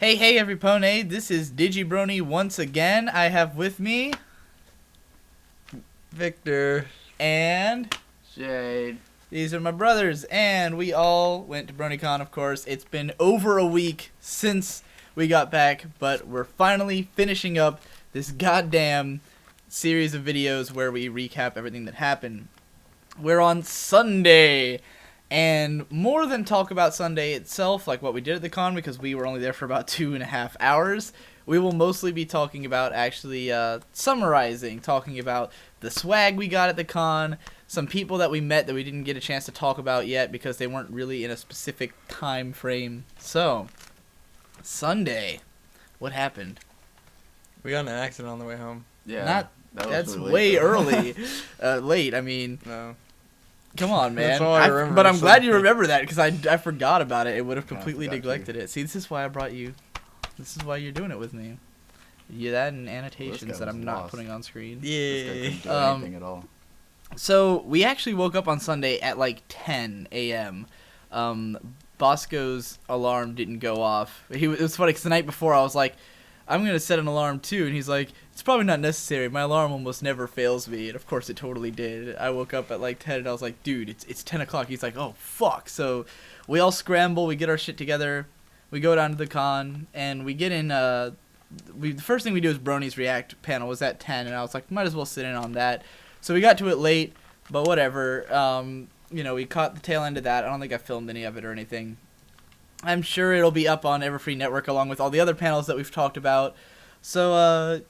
Hey, everypone, this is DigiBrony once again. I have with me Victor and Jade. these are my brothers, and we all went to Bronycon, of course. It's been over a week since we got back, but we're finally finishing up this goddamn series of videos where we recap everything that happened. We're on Sunday, and more than talk about Sunday itself, like what we did at the con, because we were only there for about 2.5 hours, we will mostly be talking about actually summarizing, talking about the swag we got at the con, some people that we met that we didn't get a chance to talk about yet because they weren't really in a specific time frame. So, Sunday, what happened? We got in an accident on the way home. Yeah. That's really way late, early. Late, I mean... No. Come on, man. That's all I remember but I'm of glad you Sunday. remember that because I forgot about it. It would have Yeah, I completely forgot neglected it. See, this is why I brought you. This is why you're doing it with me. You that and annotations that was I'm not lost. putting on screen. This guy Yeah. couldn't do anything at all. So we actually woke up on Sunday at like 10 a.m. Bosco's alarm didn't go off. It was funny because the night before I was like, I'm going to set an alarm too. And he's like, it's probably not necessary. My alarm almost never fails me. And of course it totally did. I woke up at like 10 and I was like, dude, it's 10 o'clock. He's like, oh, fuck. So we all scramble. We get our shit together. We go down to the con and we get in. The first thing we do is Brony's React panel was at 10. And I was like, might as well sit in on that. So we got to it late, but whatever. We caught the tail end of that. I don't think I filmed any of it or anything. I'm sure it'll be up on Everfree Network along with all the other panels that we've talked about. So,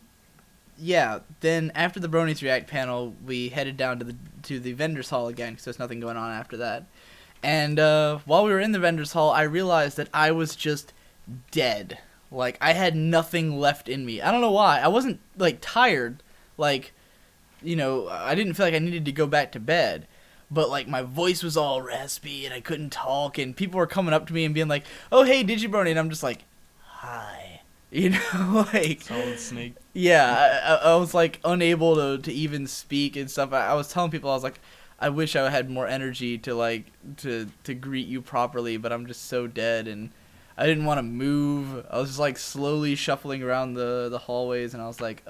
yeah. Then after the Brony's React panel, we headed down to the vendors hall again because there's nothing going on after that. And while we were in the vendors hall, I realized that I was just dead. Like, I had nothing left in me. I don't know why. I wasn't, like, tired. Like, I didn't feel like I needed to go back to bed. But, like, my voice was all raspy, and I couldn't talk, and people were coming up to me and being like, oh, hey, DigiBrony, and I'm just like, hi. Like... Solid snake. Yeah, I was, like, unable to even speak and stuff. I was telling people, I was like, I wish I had more energy to, like, to greet you properly, but I'm just so dead, and I didn't want to move. I was just, like, slowly shuffling around the hallways, and I was like,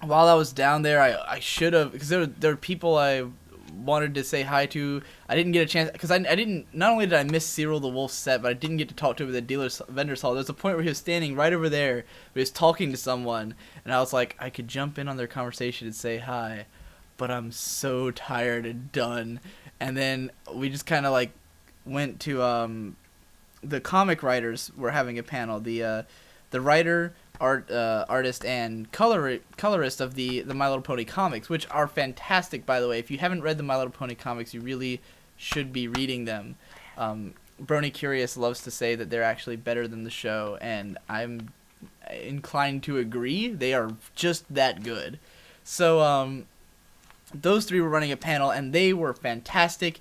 while I was down there, I should have, because there were people I wanted to say hi to. I didn't get a chance, because I didn't, not only did I miss Cyril the Wolf's set, but I didn't get to talk to him at the vendor's hall. There's a point where he was standing right over there, he was talking to someone, and I was like, I could jump in on their conversation and say hi, but I'm so tired and done. And then we just kind of like went to, the comic writers were having a panel. The writer, artist and colorist of the My Little Pony comics, which are fantastic, by the way. If you haven't read the My Little Pony comics, you really should be reading them. Brony Curious loves to say that they're actually better than the show, and I'm inclined to agree. They are just that good. So those three were running a panel, and they were fantastic.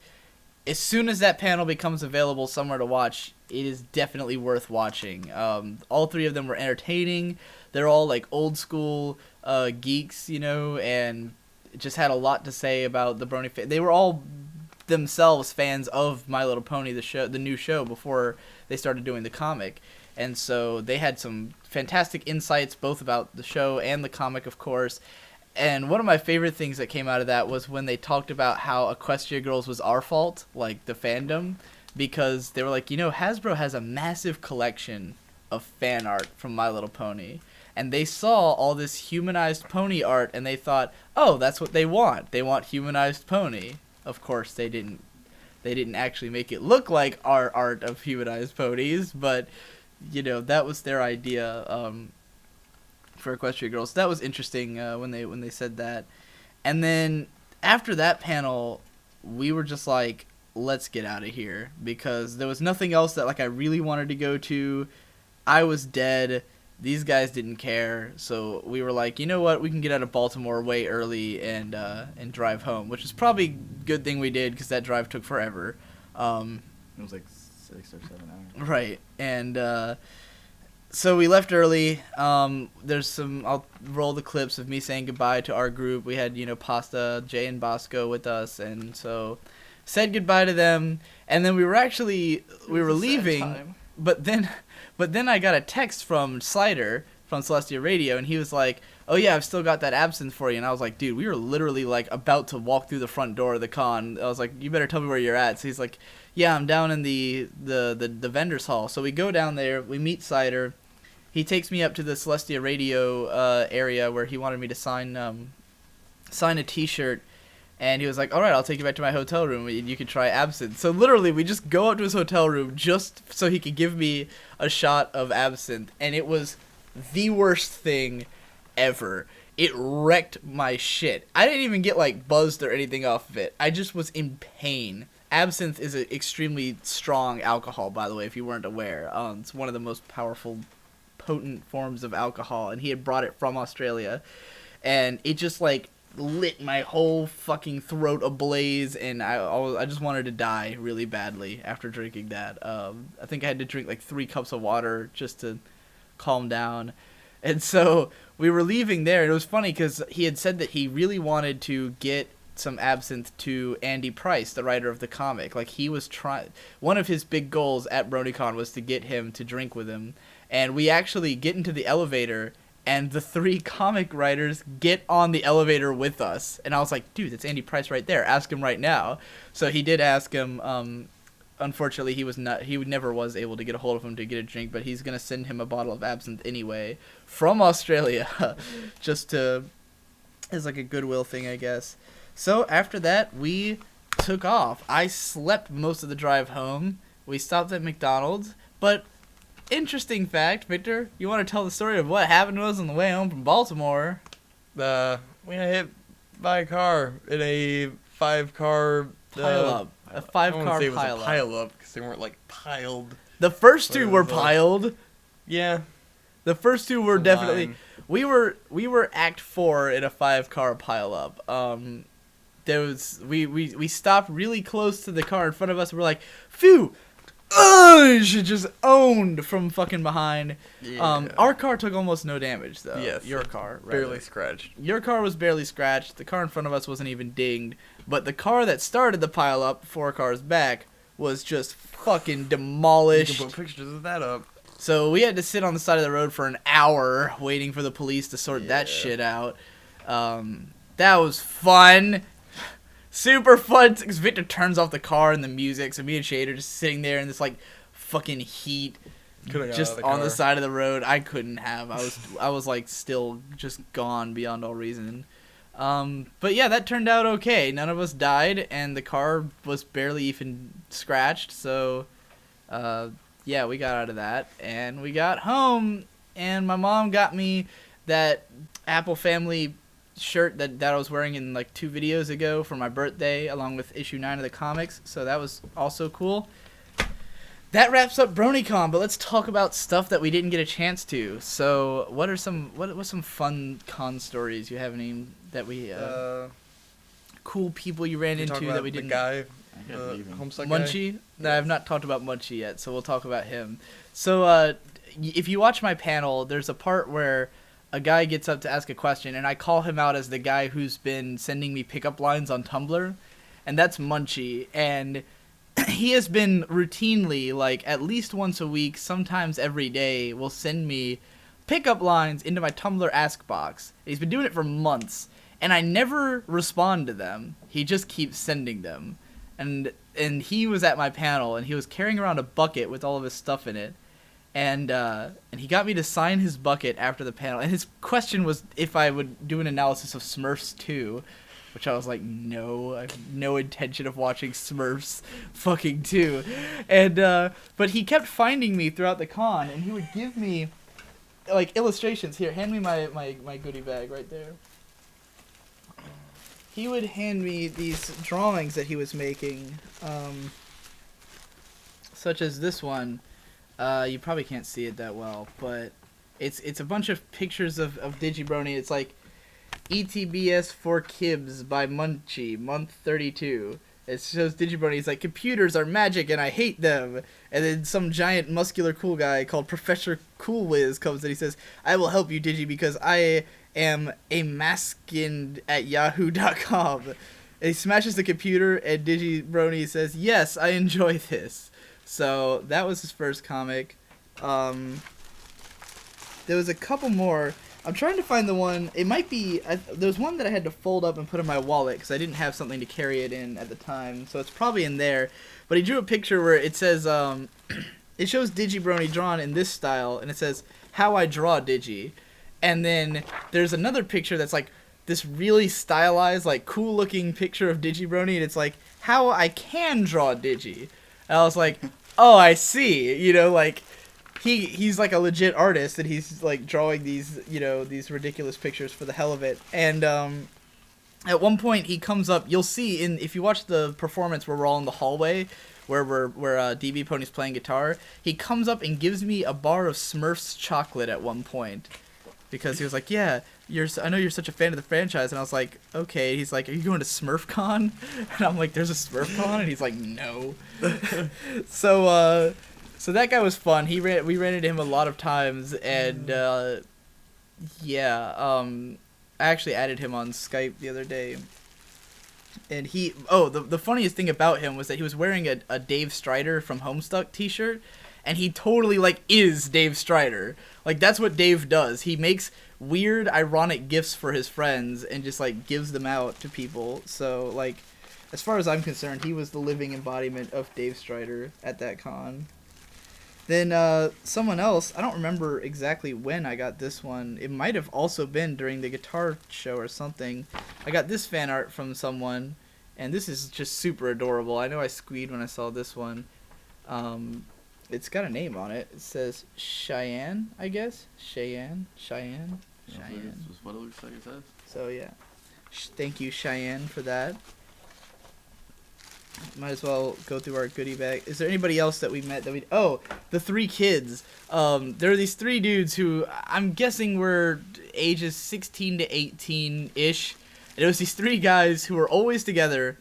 As soon as that panel becomes available somewhere to watch, it is definitely worth watching. All three of them were entertaining. They're all like old school geeks, and just had a lot to say about the Brony. They were all themselves fans of My Little Pony, the new show, before they started doing the comic. And so they had some fantastic insights both about the show and the comic, of course. And one of my favorite things that came out of that was when they talked about how Equestria Girls was our fault, like the fandom, because they were like, Hasbro has a massive collection of fan art from My Little Pony. And they saw all this humanized pony art, and they thought, oh, that's what they want. They want humanized pony. Of course, they didn't actually make it look like our art of humanized ponies, but, that was their idea, for Equestria Girls. That was interesting when they said that. And then after that panel, we were just like, let's get out of here, because there was nothing else that like I really wanted to go to. I was dead. These guys didn't care, so we were like, you know what? We can get out of Baltimore way early and drive home, which is probably a good thing we did because that drive took forever. It was like 6 or 7 hours. Right, and so we left early. There's some. I'll roll the clips of me saying goodbye to our group. We had Pasta, Jay, and Bosco with us, and so said goodbye to them. And then we were leaving. but then I got a text from Slider from Celestia Radio, and he was like, "Oh yeah, I've still got that absinthe for you." And I was like, "Dude, we were literally like about to walk through the front door of the con." I was like, "You better tell me where you're at." So he's like, "Yeah, I'm down in the vendors hall." So we go down there, we meet Cider. He takes me up to the Celestia Radio area where he wanted me to sign a T-shirt. And he was like, "All right, I'll take you back to my hotel room and you can try absinthe." So literally, we just go up to his hotel room just so he could give me a shot of absinthe. And it was the worst thing ever. It wrecked my shit. I didn't even get, like, buzzed or anything off of it. I just was in pain. Absinthe is an extremely strong alcohol, by the way, if you weren't aware. It's one of the most powerful, potent forms of alcohol. And he had brought it from Australia. And it just, like, lit my whole fucking throat ablaze, and I just wanted to die really badly after drinking that. I think I had to drink like 3 cups of water just to calm down. And so we were leaving there, and it was funny because he had said that he really wanted to get some absinthe to Andy Price, the writer of the comic. Like, he was one of his big goals at Bronycon was to get him to drink with him. And we actually get into the elevator, and the 3 comic writers get on the elevator with us. And I was like, "Dude, that's Andy Price right there. Ask him right now." So he did ask him. Unfortunately, he never was able to get a hold of him to get a drink, but he's going to send him a bottle of absinthe anyway from Australia just as like a goodwill thing, I guess. So after that, we took off. I slept most of the drive home. We stopped at McDonald's, but interesting fact, Victor, you want to tell the story of what happened to us on the way home from Baltimore? We got hit by a car in a 5-car pile up. A 5-car pile up. Pile up because they weren't like piled. The first 2 were piled. Yeah. The first 2 were definitely. We were Act 4 in a 5-car pile up. We stopped really close to the car in front of us. And we're like, "Phew! She just owned from fucking behind." Yeah. Our car took almost no damage though. Yes. Your car, barely scratched. Your car was barely scratched. The car in front of us wasn't even dinged. But the car that started the pile up 4 cars back was just fucking demolished. You can put pictures of that up. So we had to sit on the side of the road for an hour waiting for the police to sort that shit out. That was fun. Super fun, because Victor turns off the car and the music, so me and Shade are just sitting there in this, like, fucking heat, just on the side of the road. I couldn't have. I was like, still just gone beyond all reason. But yeah, that turned out okay. None of us died, and the car was barely even scratched, so, yeah, we got out of that, and we got home, and my mom got me that Apple Family shirt that I was wearing in like 2 videos ago for my birthday, along with issue 9 of the comics, so that was also cool. That wraps up Bronycon, but let's talk about stuff that we didn't get a chance to. So what was some fun con stories you have? Any that we cool people you ran into that we didn't? The guy, Homestuck Munchie? guy? No, I have not talked about Munchie yet, so we'll talk about him. So if you watch my panel, there's a part where a guy gets up to ask a question, and I call him out as the guy who's been sending me pickup lines on Tumblr, and that's Munchie. And he has been routinely, like, at least once a week, sometimes every day, will send me pickup lines into my Tumblr ask box. He's been doing it for months, and I never respond to them. He just keeps sending them. And he was at my panel, and he was carrying around a bucket with all of his stuff in it. And he got me to sign his bucket after the panel. And his question was if I would do an analysis of Smurfs 2, which I was like, no, I have no intention of watching Smurfs fucking 2. And but he kept finding me throughout the con, and he would give me like illustrations. Here, hand me my goodie bag right there. He would hand me these drawings that he was making, such as this one. You probably can't see it that well, but it's a bunch of pictures of Digibrony. It's like ETBS for Kibbs by Munchie, month 32. It shows Digibrony. It's like, computers are magic and I hate them. And then some giant muscular cool guy called Professor Cool Whiz comes and he says, I will help you, Digi, because I am a maskin at yahoo.com. And he smashes the computer and Digibrony says, yes, I enjoy this. So that was his first comic. There was a couple more. I'm trying to find the one. It might be. There was one that I had to fold up and put in my wallet because I didn't have something to carry it in at the time. So it's probably in there. But he drew a picture where it says, it shows Digibrony drawn in this style, and it says, "How I draw Digi." And then there's another picture that's like this really stylized, like cool looking picture of Digibrony, and it's like, "How I can draw Digi." And I was like, oh, I see. You know, like, he's like a legit artist, and he's like drawing these, you know, these ridiculous pictures for the hell of it. And at one point he comes up, you'll see if you watch the performance where we're all in the hallway where DB Pony's playing guitar, he comes up and gives me a bar of Smurfs chocolate at one point. Because he was like, yeah, I know you're such a fan of the franchise. And I was like, okay. He's like, are you going to SmurfCon? And I'm like, there's a SmurfCon? And he's like, no. So that guy was fun. We ran into him a lot of times. And, I actually added him on Skype the other day. And the funniest thing about him was that he was wearing a Dave Strider from Homestuck t-shirt. And he totally, like, is Dave Strider. Like, that's what Dave does. He makes weird, ironic gifts for his friends and just, like, gives them out to people. So, like, as far as I'm concerned, he was the living embodiment of Dave Strider at that con. Then, someone else, I don't remember exactly when I got this one. It might have also been during the guitar show or something. I got this fan art from someone, and this is just super adorable. I know I squeed when I saw this one. It's got a name on it. It says Cheyenne, I guess. Cheyenne. That's what it looks like it says. So, yeah. Thank you, Cheyenne, for that. Might as well go through our goodie bag. Is there anybody else that we met that we... Oh, the 3 kids. There are these 3 dudes who I'm guessing were ages 16 to 18-ish. And it was these 3 guys who were always together.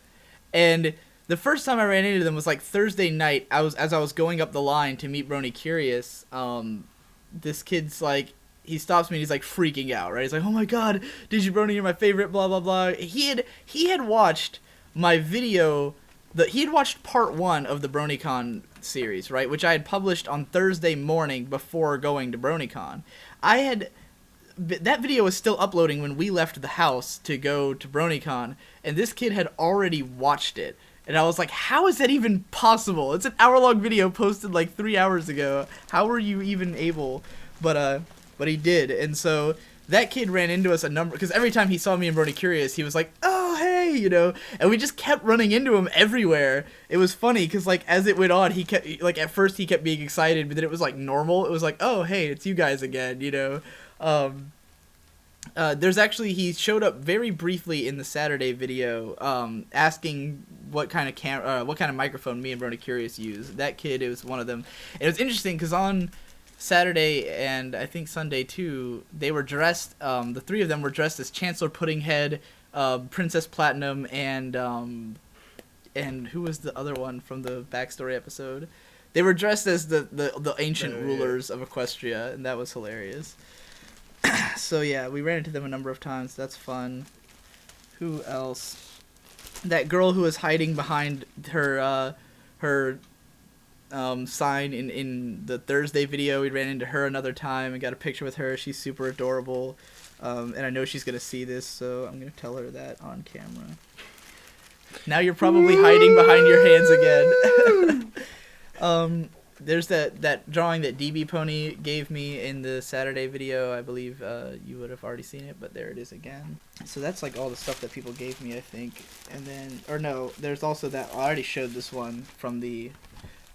And... the first time I ran into them was like Thursday night. As I was going up the line to meet Brony Curious. This kid's like, he stops me and he's like freaking out, right? He's like, "Oh my god, Digibrony, you're my favorite, blah blah blah." He had watched my video. He had watched part 1 of the Bronycon series, right, which I had published on Thursday morning before going to Bronycon. That video was still uploading when we left the house to go to Bronycon, and this kid had already watched it. And I was like, how is that even possible? It's an hour-long video posted like 3 hours ago. How were you even able? But he did. And so that kid ran into us a number... because every time he saw me and Brony Curious, he was like, oh, hey, you know? And we just kept running into him everywhere. It was funny because, like, as it went on, he kept... like, at first he kept being excited, but then it was, like, normal. It was like, oh, hey, it's you guys again, you know? There's actually, he showed up very briefly in the Saturday video, asking what kind of microphone me and Brony Curious use. That kid, it was one of them. It was interesting because on Saturday and I think Sunday too, they were dressed, the 3 of them were dressed as Chancellor Puddinghead, Princess Platinum, and who was the other one from the backstory episode? They were dressed as the ancient rulers of Equestria, and that was hilarious. So yeah, we ran into them a number of times. That's fun. Who else? That girl who was hiding behind her sign in the Thursday video. We ran into her another time and got a picture with her. She's super adorable. And I know she's gonna see this, so I'm gonna tell her that on camera. Now you're probably hiding behind your hands again. There's that drawing that DB Pony gave me in the Saturday video. I believe you would have already seen it, but there it is again. So that's like all the stuff that people gave me, I think. And then, or no, there's also that, I already showed this one from the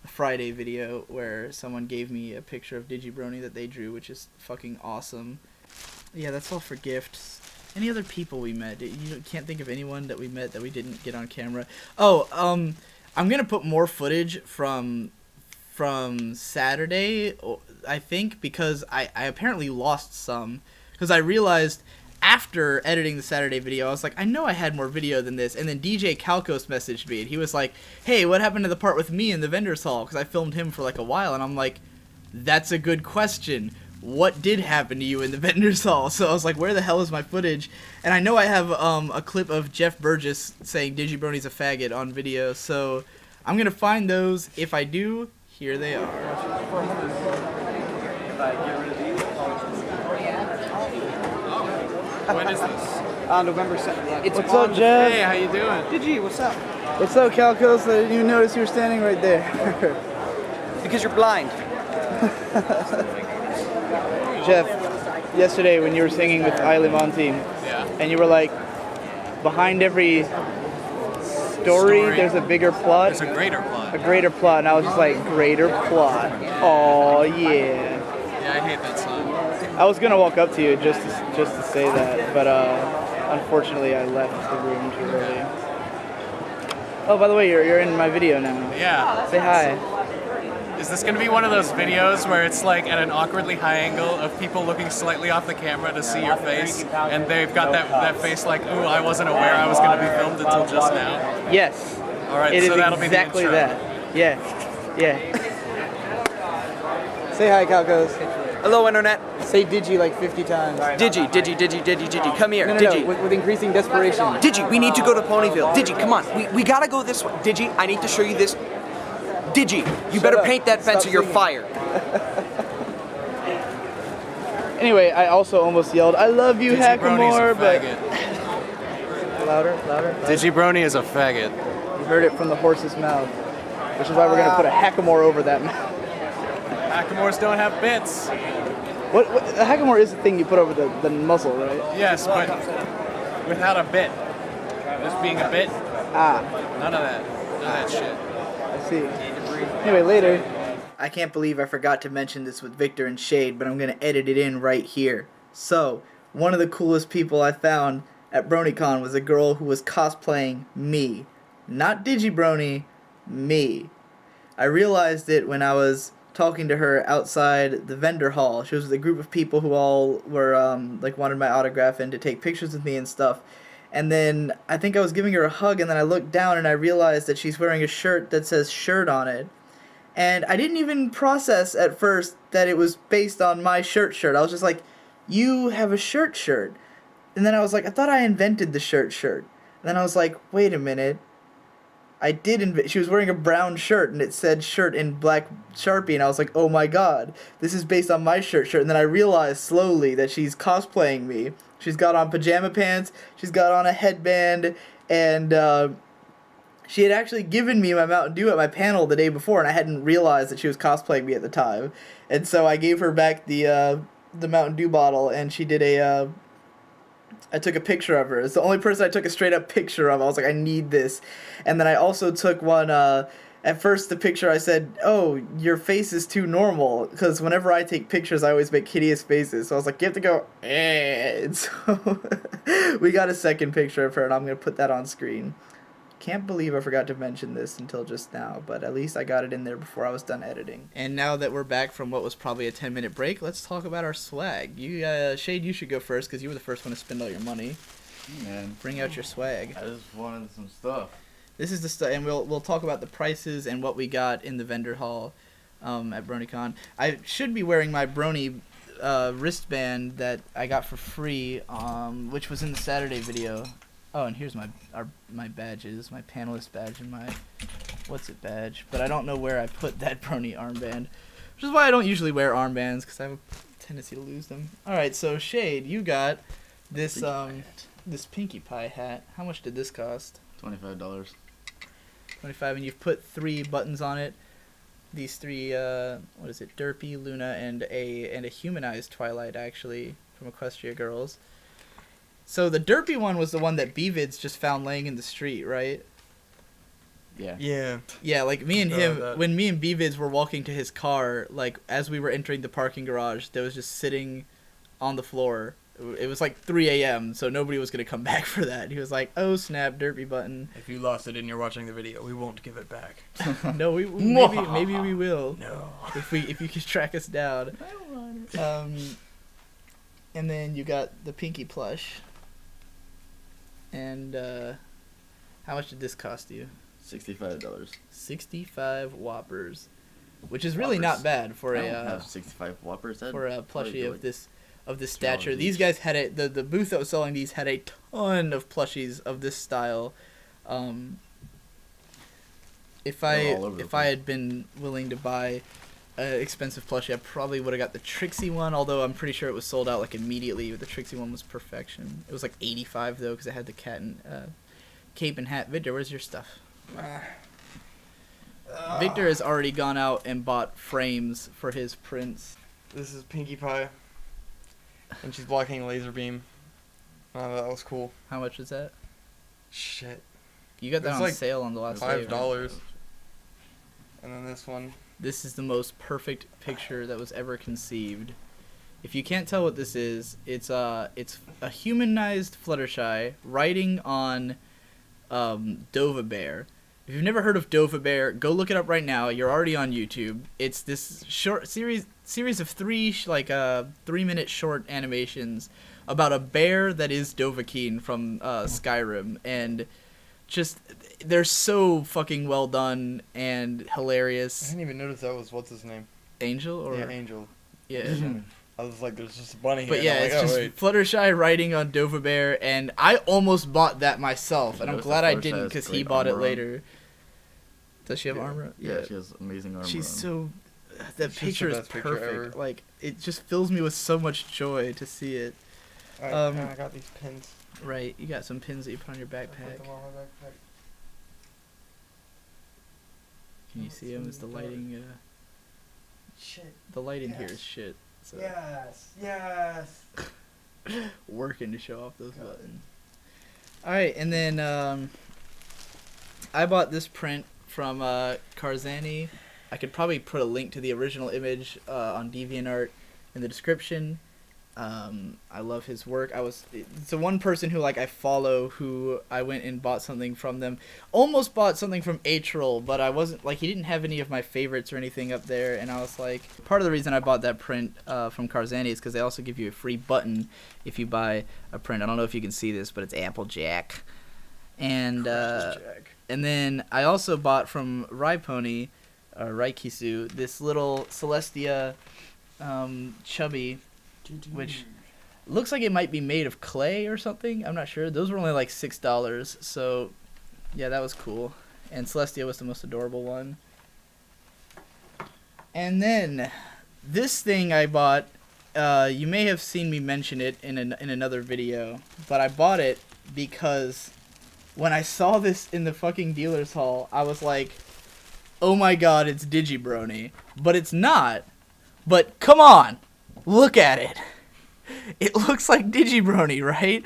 Friday video where someone gave me a picture of Digibrony that they drew, which is fucking awesome. Yeah, that's all for gifts. Any other people we met? You can't think of anyone that we met that we didn't get on camera? Oh, I'm gonna put more footage from Saturday, I think, because I apparently lost some. Because I realized after editing the Saturday video, I was like, I know I had more video than this. And then DJ Calcos messaged me, and he was like, hey, what happened to the part with me in the vendor's hall? Because I filmed him for like a while, and I'm like, that's a good question. What did happen to you in the vendor's hall? So I was like, where the hell is my footage? And I know I have a clip of Jeff Burgess saying Digibrony's a faggot on video, so I'm going to find those. If I do, Here they are. When is this? November 7th. It's What's up, Jeff? Hey, how you doing? Digi, what's up? What's up, Calcos? I didn't even notice you were standing right there. Because you're blind. Jeff, yesterday when you were singing with Ailey Monty, and you were like, behind every story, there's a bigger plot. There's a greater plot. A greater plot, and I was just like, greater plot. Oh yeah. Yeah, I hate that song. I was gonna walk up to you just to say that, but unfortunately I left the room too early. Oh, by the way, you're in my video now. Yeah. Say hi. Is this gonna be one of those videos where it's like at an awkwardly high angle of people looking slightly off the camera to see your face, and they've got that face like, ooh, I wasn't aware I was gonna be filmed until just now? Yes. All right, It so is that'll be the exactly intro. that. Yeah. Yeah. Say hi, Calcos. Hello, Internet. Say Digi like 50 times. Digi. Come here. No, Digi. with increasing desperation. Digi, we need to go to Ponyville. Digi, come on. We gotta go this way. Digi, I need to show you this. Digi, you better up. paint that fence Stop or you're singing. fired. Anyway, I also almost yelled, I love you, Digibrony's Hackamore, a but... faggot. Louder. Digibrony is a faggot. You heard it from the horse's mouth, which is why we're going to put a Hackamore over that mouth. Hackamores don't have bits. What a Hackamore is the thing you put over the muzzle, right? Yes, but without a bit. Just being a bit, Ah, none of that. None of that shit. I see. Anyway, later. I can't believe I forgot to mention this with Victor and Shade, but I'm going to edit it in right here. So, one of the coolest people I found at Bronycon was a girl who was cosplaying me. Not Digibrony, me. I realized it when I was talking to her outside the vendor hall. She was with a group of people who all were, wanted my autograph and to take pictures with me and stuff. And then I think I was giving her a hug, and then I looked down and I realized that she's wearing a shirt that says shirt on it. And I didn't even process at first that it was based on my shirt. I was just like, you have a shirt. And then I was like, I thought I invented the shirt. And then I was like, wait a minute. I did invent. She was wearing a brown shirt and it said shirt in black Sharpie, and I was like, oh my god, this is based on my shirt. And then I realized slowly that she's cosplaying me. She's got on pajama pants, she's got on a headband, and she had actually given me my Mountain Dew at my panel the day before, and I hadn't realized that she was cosplaying me at the time. And so I gave her back the Mountain Dew bottle, and she did I took a picture of her. It's the only person I took a straight up picture of. I was like, I need this. And then I also took one, at first the picture I said, oh, your face is too normal. Because whenever I take pictures, I always make hideous faces. So I was like, you have to go, eh. And so we got a second picture of her, and I'm going to put that on screen. Can't believe I forgot to mention this until just now, but at least I got it in there before I was done editing. And now that we're back from what was probably a 10-minute break, let's talk about our swag. You, Shade, you should go first because you were the first one to spend all your money. Man, Bring out your swag. I just wanted some stuff. This is the stuff, and we'll talk about the prices and what we got in the vendor hall at BronyCon. I should be wearing my Brony wristband that I got for free, which was in the Saturday video. Oh, and here's my badges, my panelist badge and my badge. But I don't know where I put that Brony armband, which is why I don't usually wear armbands, because I have a tendency to lose them. All right, so Shade, you got this this Pinkie Pie hat. How much did this cost? $25. 25, and you've put 3 buttons on it. These 3, what is it? Derpy, Luna, and a humanized Twilight, actually, from Equestria Girls. So the derpy one was the one that B-Vids just found laying in the street, right? Yeah. Yeah. Yeah, like me and him, that. when me and B-Vids were walking to his car, like as we were entering the parking garage, there was just sitting on the floor. It was like 3 a.m., so nobody was going to come back for that. He was like, oh snap, derpy button. If you lost it and you're watching the video, we won't give it back. No, maybe we will. No. If you could track us down. And then you got the Pinky plush. And how much did this cost you? $65. 65 whoppers, which is really Whoppers. not bad for I don't a have 65 whoppers. for a plushie of like this stature. each. These guys had the booth that was selling these had a ton of plushies of this style. If They're all over the I place. had been willing to buy an expensive plushie, I probably would have got the Trixie one. Although I'm pretty sure it was sold out like immediately. The Trixie one was perfection. It was like 85 though, because it had the cat and cape and hat. Victor, where's your stuff? Victor has already gone out and bought frames for his prints. This is Pinkie Pie. And she's blocking a laser beam. Oh, that was cool. How much is that? Shit. You got that It's on like sale on the last day, right? $5. And then this one. This is the most perfect picture that was ever conceived. If you can't tell what this is, it's a humanized Fluttershy riding on Dova Bear. If you've never heard of Dova Bear, go look it up right now. You're already on YouTube. It's this short series of 3-minute short animations about a bear that is Dovahkiin from Skyrim, and just they're so fucking well done and I hilarious. didn't even notice that was what's his name. Angel or Yeah, Angel. yeah. I was like, there's just a bunny here. But and yeah, I'm it's like, just oh, wait. Fluttershy riding on Dova Bear, and I almost bought that myself, and I'm Notice glad that I Fluttershy didn't has because he great bought it armor on. later. Does she have Yeah. armor? Yeah, she has amazing armor. She's on. so. That It's just picture the is best picture perfect. ever. Like it just fills me with so much joy to see it. Alright, I got these pins. Right, you got some pins that you put on your I put backpack. them on my backpack. Can you see them? Is the lighting? Shit. The lighting here Yes. is shit. So Yes. working to show off those Got it. buttons. All right, and then I bought this print from Karzani. I could probably put a link to the original image on DeviantArt in the description. I love his work. It's the one person who like I follow who I went and bought something from them. Almost bought something from Atril, but I wasn't like he didn't have any of my favorites or anything up there, and I was like, part of the reason I bought that print from Karzani is because they also give you a free button if you buy a print. I don't know if you can see this, but it's Applejack, and then I also bought from Raipony, or Raikisu, this little Celestia chubby, which looks like it might be made of clay or something. I'm not sure. Those were only like $6, so yeah, that was cool. And Celestia was the most adorable one. And then this thing I bought, you may have seen me mention it in another video, but I bought it because when I saw this in the fucking dealer's hall, I was like, oh my god, it's Digibrony. But it's not. But come on, look at it. It looks like Digibrony, right?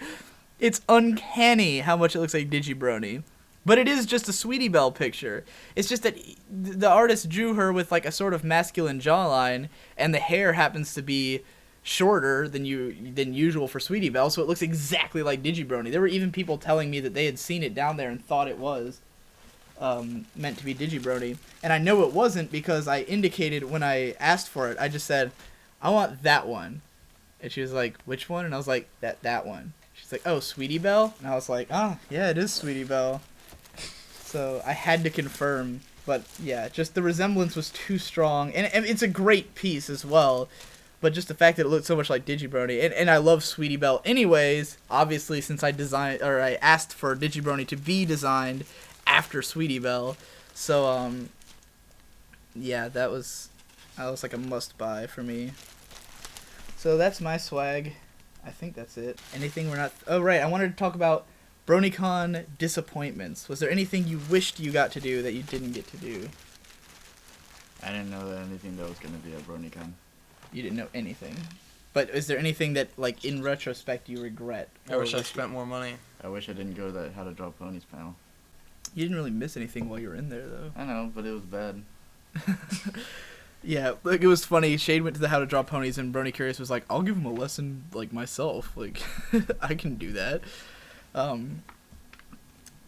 It's uncanny how much it looks like Digibrony. But it is just a Sweetie Belle picture. It's just that the artist drew her with like a sort of masculine jawline, and the hair happens to be shorter than usual for Sweetie Belle, so it looks exactly like Digibrony. There were even people telling me that they had seen it down there and thought it was meant to be Digibrony. And I know it wasn't because I indicated when I asked for it, I just said, I want that one. And she was like, which one? And I was like, that one. She's like, oh, Sweetie Belle? And I was like, oh, yeah, it is Sweetie Belle. So I had to confirm. But yeah, just the resemblance was too strong. And it's a great piece as well. But just the fact that it looked so much like Digibrony. And I love Sweetie Belle anyways, obviously, since I asked for Digibrony to be designed after Sweetie Belle. So, yeah, that was like a must-buy for me. So that's my swag. I think that's it. Anything we're not... Oh, right, I wanted to talk about Bronycon disappointments. Was there anything you wished you got to do that you didn't get to do? I didn't know that anything that was going to be at Bronycon. You didn't know anything. But is there anything that, like, in retrospect, you regret? I wish I spent more money. I wish I didn't go to that How to Draw Ponies panel. You didn't really miss anything while you were in there, though. I know, but it was bad. Yeah, like, it was funny. Shade went to the How to Draw Ponies, and Brony Curious was like, I'll give him a lesson, like, myself. Like, I can do that.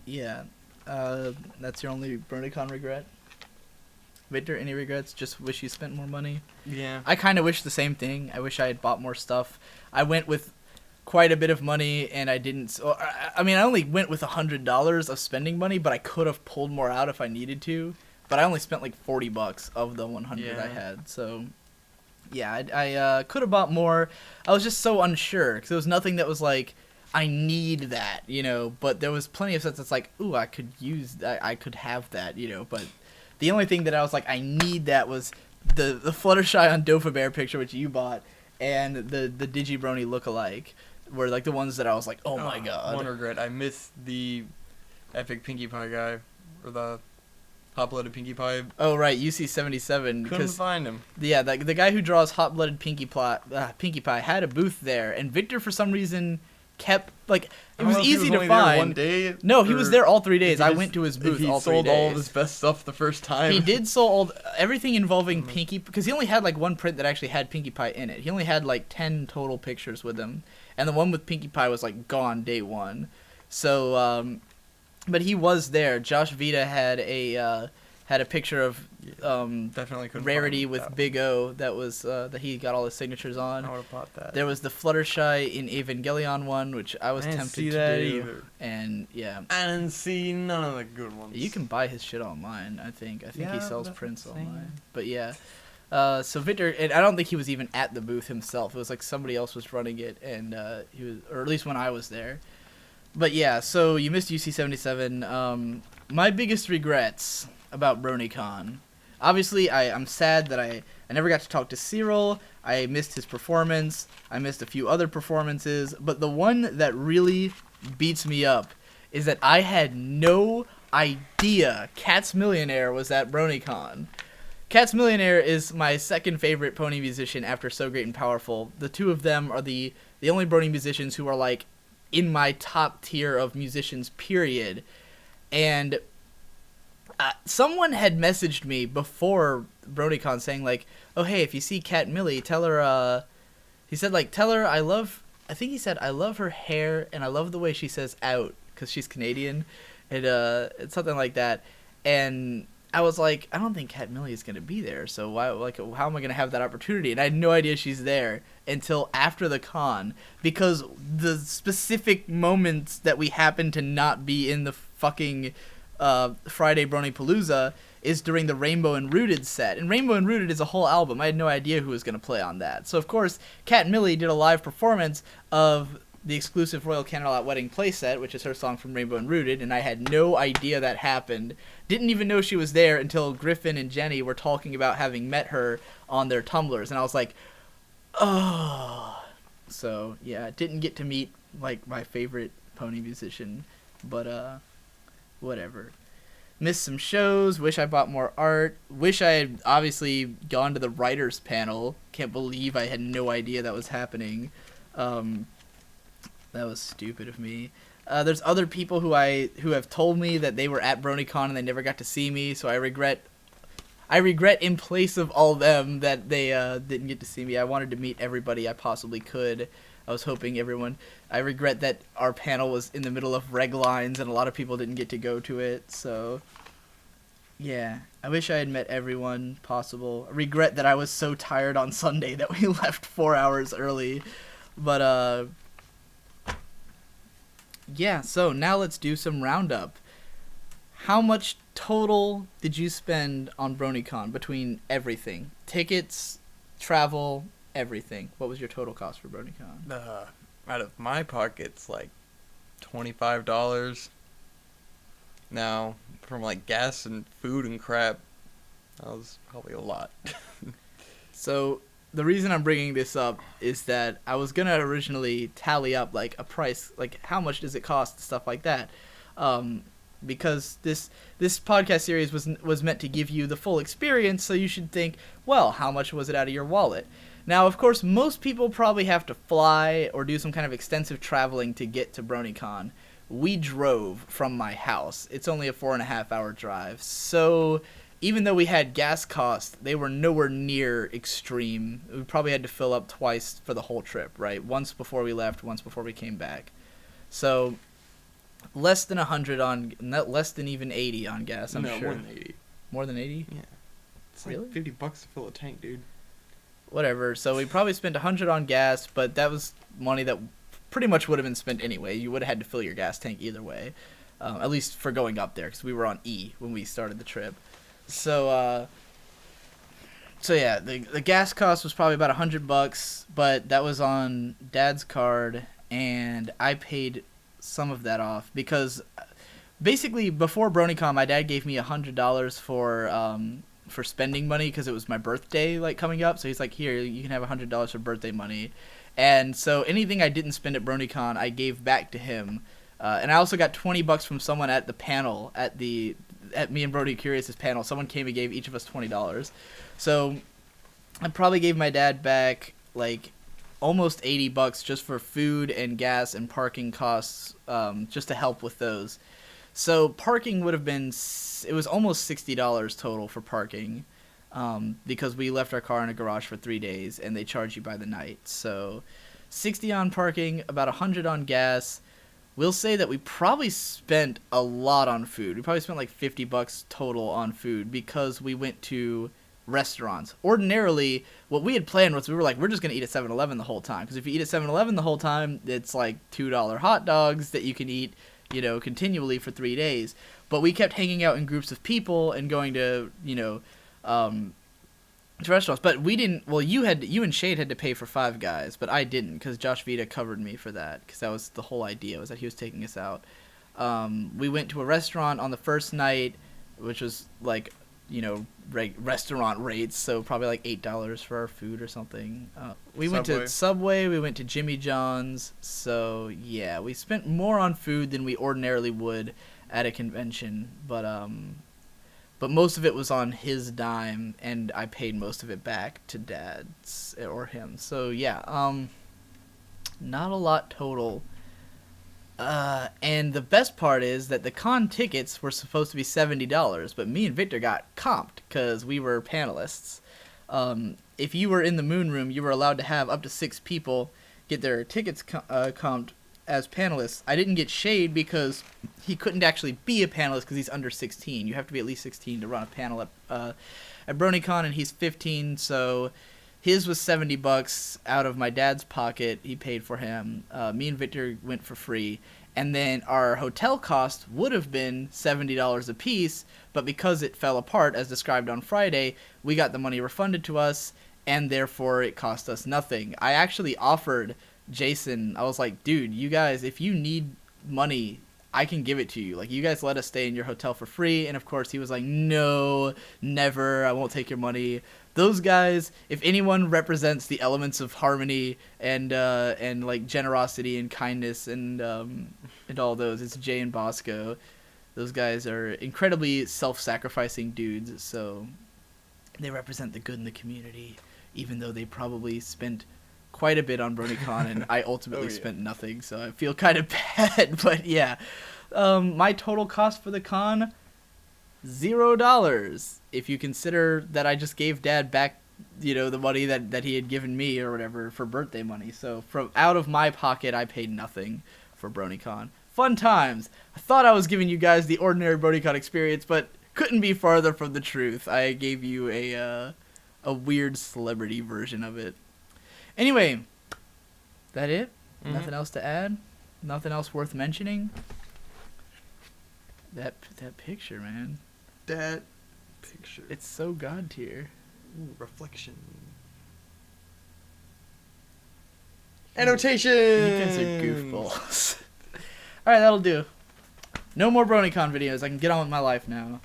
Yeah. That's your only Bronycon regret? Victor, any regrets? Just wish you spent more money? Yeah. I kind of wish the same thing. I wish I had bought more stuff. I went with quite a bit of money, and I didn't... I mean, I only went with $100 of spending money, but I could have pulled more out if I needed to. But I only spent like $40 of the 100 I had. So, yeah, I could have bought more. I was just so unsure, because there was nothing that was like, I need that, you know. But there was plenty of sets that's like, ooh, I could use that. I could have that, you know. But The only thing that I was like, I need that was the Fluttershy on Dofa-Bear picture, which you bought, and the Digibrony lookalike were like the ones that I was like, oh my god. One regret, I missed the epic Pinkie Pie guy, or the hot-blooded Pinkie Pie. Oh right, UC77. Couldn't find him. Yeah, the guy who draws hot-blooded Pinkie Pie had a booth there, and Victor for some reason kept like it was easy to find. One day, no, he was there all 3 days. I went to his booth all 3 days. He sold all of his best stuff the first time. He did sold everything involving Pinkie, because he only had like one print that actually had Pinkie Pie in it. He only had like 10 total pictures with him, and the one with Pinkie Pie was like gone day one. So, but he was there. Josh Vita had a picture of definitely couldn't Rarity find with that. Big O that was that he got all his signatures on. I would have bought that. There was the Fluttershy in Evangelion one, which I was I didn't tempted see to that do. either. And yeah, I didn't see none of the good ones. you can buy his shit online. I think he Yeah, sells that's prints what I'm saying. online. But yeah, so Victor, and I don't think he was even at the booth himself. It was like somebody else was running it, and he was, or at least when I was there. But yeah, so you missed UC77. My biggest regrets about Bronycon. Obviously, I'm sad that I never got to talk to Cyril. I missed his performance. I missed a few other performances. But the one that really beats me up is that I had no idea Cat's Millionaire was at Bronycon. Cat's Millionaire is my second favorite pony musician after So Great and Powerful. The two of them are the only Brony musicians who are like in my top tier of musicians, period. And someone had messaged me before Bronycon saying like, oh hey, if you see Cat Millie, tell her, he said like, tell her I think he said I love her hair and I love the way she says out, because she's Canadian, and it's something like that. And I was like, I don't think Cat Millie is going to be there, so why, like, how am I going to have that opportunity? And I had no idea she's there until after the con, because the specific moments that we happened to not be in the fucking Friday Bronypalooza is during the Rainbow and Rooted set. And Rainbow and Rooted is a whole album. I had no idea who was going to play on that. So, of course, Cat Millie did a live performance of the exclusive Royal Candlelight Wedding playset, which is her song from Rainbow and Rooted, and I had no idea that happened. Didn't even know she was there until Griffin and Jenny were talking about having met her on their Tumblrs, and I was like, oh. So, yeah, didn't get to meet, like, my favorite pony musician, but, whatever. Missed some shows, wish I bought more art, wish I had obviously gone to the writers panel. Can't believe I had no idea that was happening. That was stupid of me. There's other people who have told me that they were at BronyCon and they never got to see me, so I regret in place of all them that they didn't get to see me. I wanted to meet everybody I possibly could. I was hoping everyone... I regret that our panel was in the middle of reg lines and a lot of people didn't get to go to it, so... Yeah, I wish I had met everyone possible. I regret that I was so tired on Sunday that we left 4 hours early. But, yeah, so now let's do some roundup. How much total did you spend on BronyCon between everything? Tickets, travel, everything. What was your total cost for BronyCon? Out of my pockets, like $25. Now, from like gas and food and crap, that was probably a lot. So, the reason I'm bringing this up is that I was going to originally tally up like a price, like how much does it cost, stuff like that. Because this podcast series was meant to give you the full experience, so you should think, well, how much was it out of your wallet? Now, of course, most people probably have to fly or do some kind of extensive traveling to get to BronyCon. We drove from my house. It's only a 4.5 hour drive. So even though we had gas costs, they were nowhere near extreme. We probably had to fill up twice for the whole trip, right? Once before we left, once before we came back. So less than 100 on, not less than even 80 on gas, I'm sure. More than 80. More than 80? Yeah. It's Really? like $50 to fill a tank, dude. Whatever. So we probably spent 100 on gas, but that was money that pretty much would have been spent anyway. You would have had to fill your gas tank either way, at least for going up there, because we were on E when we started the trip. So yeah, the gas cost was probably about $100, but that was on Dad's card, and I paid some of that off because basically before Bronycon, my dad gave me $100 for spending money because it was my birthday like coming up. So he's like, here, you can have $100 for birthday money. And so anything I didn't spend at Bronycon, I gave back to him. And I also got $20 from someone at the panel at me and Brody Curious's panel. Someone came and gave each of us $20. So I probably gave my dad back like almost $80 just for food and gas and parking costs, just to help with those. So parking would have been, it was almost $60 total for parking, because we left our car in a garage for 3 days and they charge you by the night. So 60 on parking, about 100 on gas. We'll say that we probably spent a lot on food. We probably spent like $50 total on food because we went to restaurants. Ordinarily, what we had planned was we were like, we're just going to eat at 7-Eleven the whole time. Because if you eat at 7-Eleven the whole time, it's like $2 hot dogs that you can eat, you know, continually for 3 days. But we kept hanging out in groups of people and going to, you know, to restaurants. But we didn't, well, you and Shade had to pay for Five Guys, but I didn't because Josh Vita covered me for that because that was the whole idea, was that he was taking us out. We went to a restaurant on the first night, which was like, you know, restaurant rates, so probably like $8 for our food or something. We went to Subway, we went to Jimmy John's, so yeah, we spent more on food than we ordinarily would at a convention, but most of it was on his dime, and I paid most of it back to Dad's or him. So yeah, not a lot total. And the best part is that the con tickets were supposed to be $70, but me and Victor got comped because we were panelists. If you were in the Moon Room, you were allowed to have up to 6 people get their tickets comped as panelists. I didn't get Shade because he couldn't actually be a panelist because he's under 16. You have to be at least 16 to run a panel at Bronycon, and he's 15, so his was $70 out of my dad's pocket. He paid for him. Me and Victor went for free. And then our hotel cost would have been $70 a piece, but because it fell apart, as described on Friday, we got the money refunded to us, and therefore it cost us nothing. I actually offered Jason, I was like, dude, you guys, if you need money, I can give it to you. Like, you guys let us stay in your hotel for free. And of course he was like, no, never, I won't take your money. Those guys, if anyone represents the elements of harmony and like generosity and kindness and all those, it's Jay and Bosco. Those guys are incredibly self-sacrificing dudes, so they represent the good in the community, even though they probably spent quite a bit on BronyCon, and I ultimately spent nothing, so I feel kind of bad. But yeah, my total cost for the con, $0. If you consider that I just gave Dad back, you know, the money that he had given me or whatever for birthday money. So from out of my pocket, I paid nothing for BronyCon. Fun times. I thought I was giving you guys the ordinary BronyCon experience, but couldn't be farther from the truth. I gave you a weird celebrity version of it. Anyway, that it? Mm-hmm. Nothing else to add? Nothing else worth mentioning? That picture, man. That picture. It's so god tier. Ooh, reflection. Annotation! You guys are goofballs. Alright, that'll do. No more BronyCon videos. I can get on with my life now.